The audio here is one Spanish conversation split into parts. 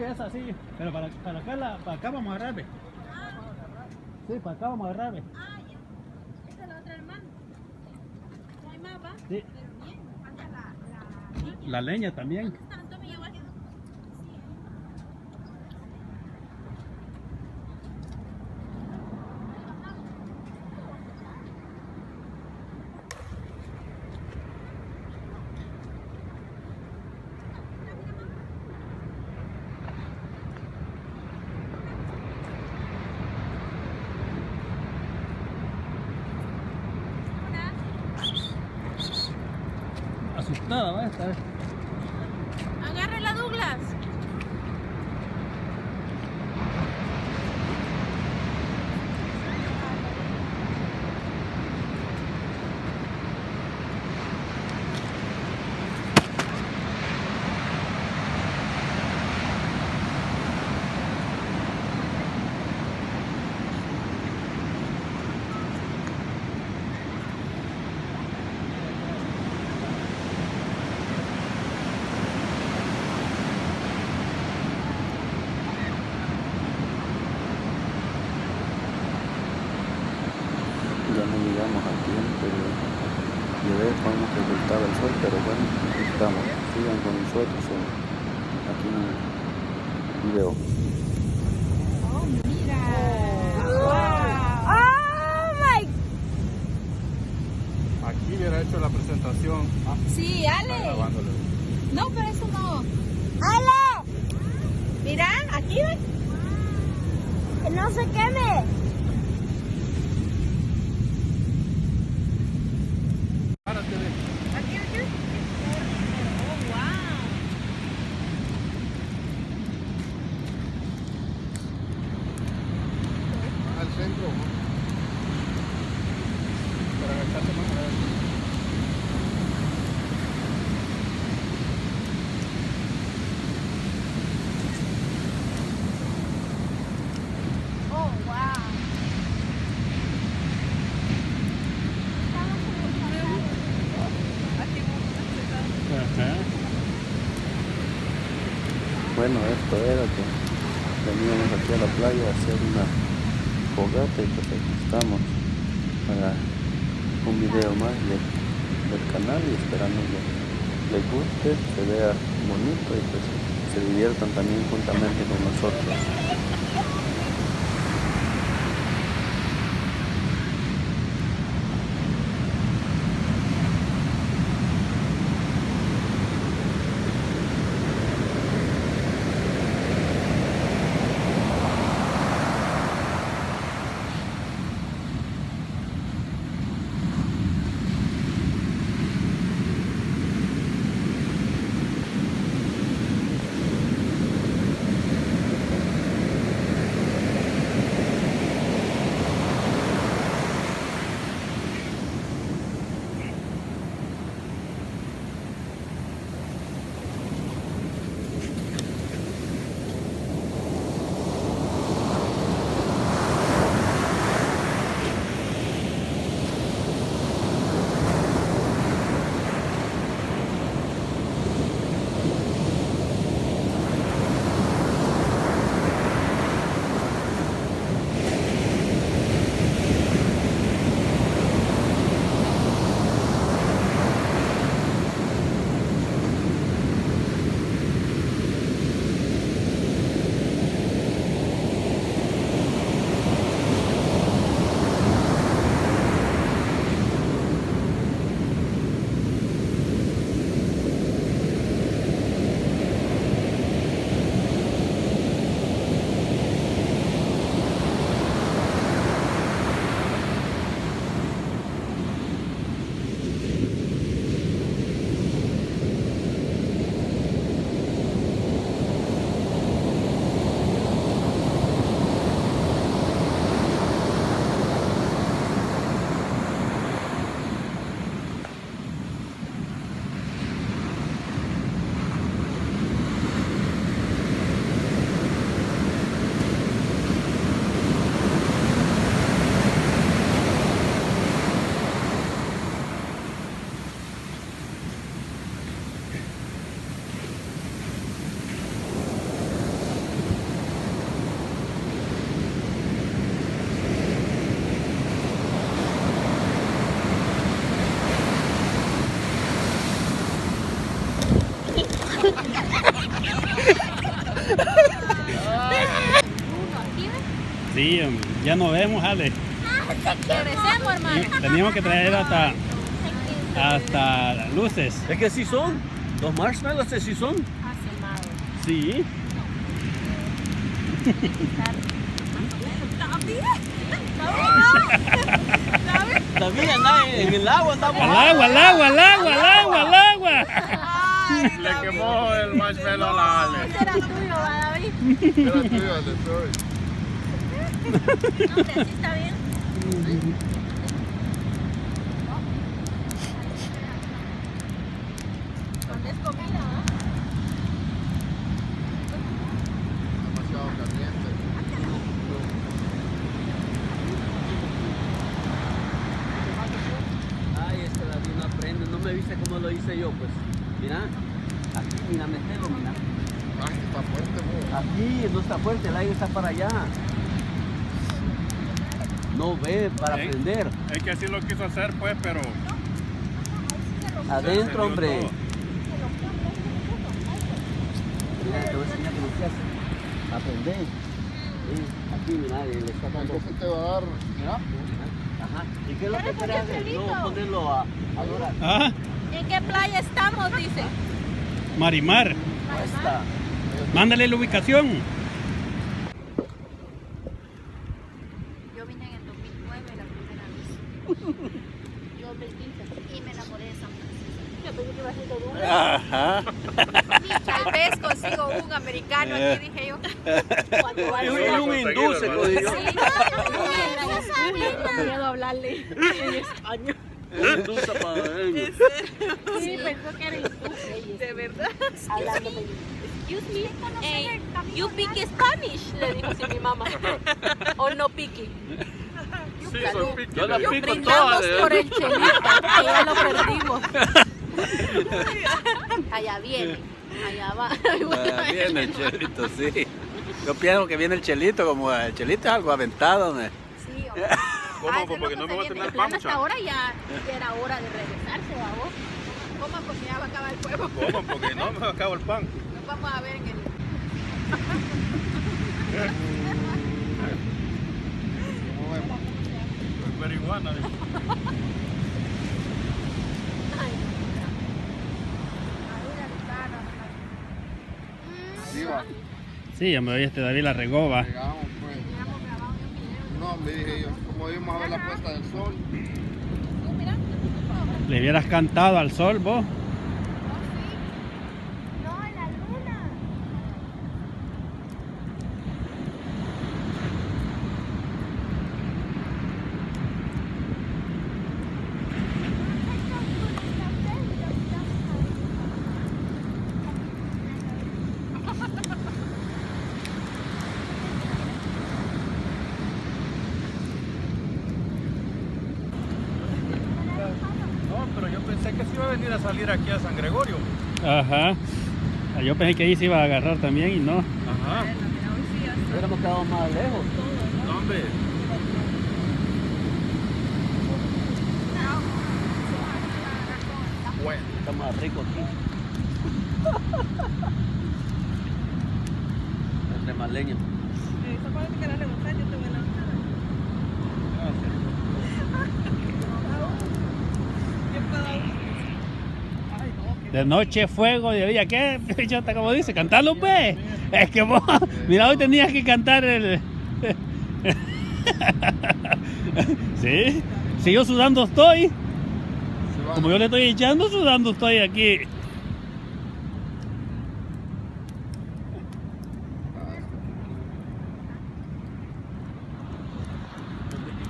es así. Pero para acá, para acá vamos a agarrar, ve. Sí, para acá vamos a agarrar, ve. Ah, ya. Esta es la otra hermana. No hay más, ¿va? Sí. Pero bien, falta la leña. La leña también. ¿Dónde están? Tome, ya va. Sí, Asustada va a estar. agárrela, Douglas. Ya no llegamos a tiempo de ver cómo se ocultaba el sol, pero bueno, aquí estamos. Sigan con nosotros aquí en el video. Oh, mira. Wow. Oh, my. Aquí hubiera hecho la presentación. Sí, Ale. Grabándolo. No, pero eso no. ¡Ale! Mira, aquí ves. Que no se queme. Párate, ve. Aquí, aquí. Oh, wow. Al centro. Para agacharse más adelante. Oh, wow. Ajá. Bueno, esto era que veníamos aquí a la playa a hacer una fogata y pues aquí estamos para un video más del canal y esperando que les guste, se vea bonito y pues se diviertan también juntamente con nosotros. Sí, ya nos vemos, Ale. Regresemos, hermano. Teníamos que traer hasta luces. Es que sí son. Los marshmallows sí son. Sí. David anda en el agua, andamos. Al agua, al agua, al agua, al agua, al agua. Le quemó el marshmallow a la Ale. Ese era tuyo, ¿va, David? Era tuyo, Ale, sorry. No, hombre, así está bien. ¿Dónde es comida, no? Demasiado caliente. Ay, es que David no aprende. No me viste cómo lo hice yo, pues. Mira. Aquí, mira, metelo, mira. Ay, está fuerte, vos. Aquí no está fuerte, el aire está para allá. No ve para ¿Eh? aprender. Es que así lo quiso hacer, pues, pero... Adentro, Se hombre. dio Mira, te voy a enseñar cómo se hace. Aprender. Sí, aquí, mira, le está dando. Entonces te va a dar... Mira. Ajá. ¿Y qué es lo que quiere hacer? No, ponerlo a dorar. Ah, ¿En qué playa estamos? Dice. Marimar. Ahí está. Mándale la ubicación. Yo vine en el 2009 la primera vez. Yo 2015 y me enamoré de San Francisco. Yo pensé que iba a ser todo uno. Ajá. Tal vez consigo un americano aquí, dije yo. Cuando va a Y ser. un induce, Sí, código. no miedo a hablarle en español. Un induce para él. Sí, pensó que era induce. De verdad. Hablándome. Excuse me, you speak Spanish, le dijo así mi mamá. O no piqui. Sí, soy piqui. Yo la pico Brindamos toda. por el chelito, que ya lo perdimos. Allá viene, allá va. Viene el chelito, sí. Yo pienso que viene el chelito, como el chelito es algo aventado, ¿no? Sí, hombre. ¿Cómo? Eso es Porque lo no que me voy a se terminar viene. En plan, pan, hasta ahora ya era hora de regresarse, ¿va vos? ¿Cómo? Porque ya va a acabar el fuego. ¿Cómo? Porque no me acabo el pan. Nos vamos a ver en el... Es marihuana. dice. Sí, va. Sí, hombre, hoy este David la regó, va. Llegamos, pues. No, me dije yo, como íbamos a ver la puesta del sol. Le hubieras cantado al sol, vos. No, la luna. No, pero yo pensé que se iba a venir a salir aquí a San Gregorio. Ajá. Yo pensé que ahí se iba a agarrar también y no. Ajá. Hubiéramos quedado más lejos. No, hombre. Bueno. Está más rico aquí. Entre más leña. De noche fuego, de día, ¿qué? Chota, como dice, cantarlo, pues. Es que vos, mira, hoy tenías que cantar el... Sí, si yo sudando estoy, como yo le estoy echando, sudando estoy aquí. ¿Y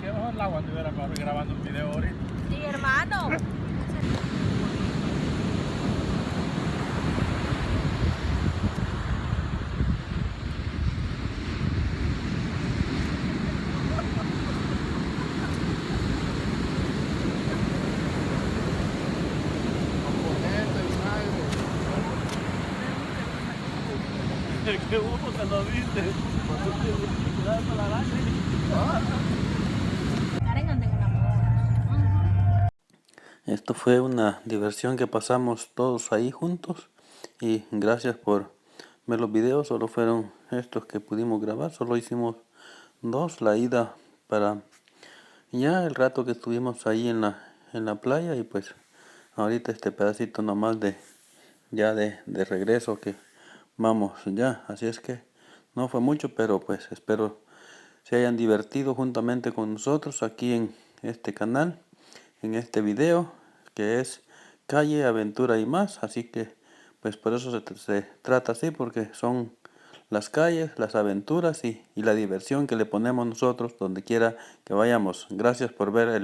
qué mejor el agua estuviera grabando un video ahorita? Sí, hermano. Qué bueno que lo viste. Karen anda en una moda. Esto fue una diversión que pasamos todos ahí juntos y gracias por ver los videos. Solo fueron estos que pudimos grabar, solo hicimos 2 la ida para ya el rato que estuvimos ahí en la playa, y pues ahorita este pedacito nomás de regreso que vamos ya. Así es que no fue mucho, pero pues espero se hayan divertido juntamente con nosotros aquí en este canal, en este video que es Calle, Aventura y Más. Así que pues por eso se trata así, porque son las calles, las aventuras y la diversión que le ponemos nosotros donde quiera que vayamos. Gracias por ver el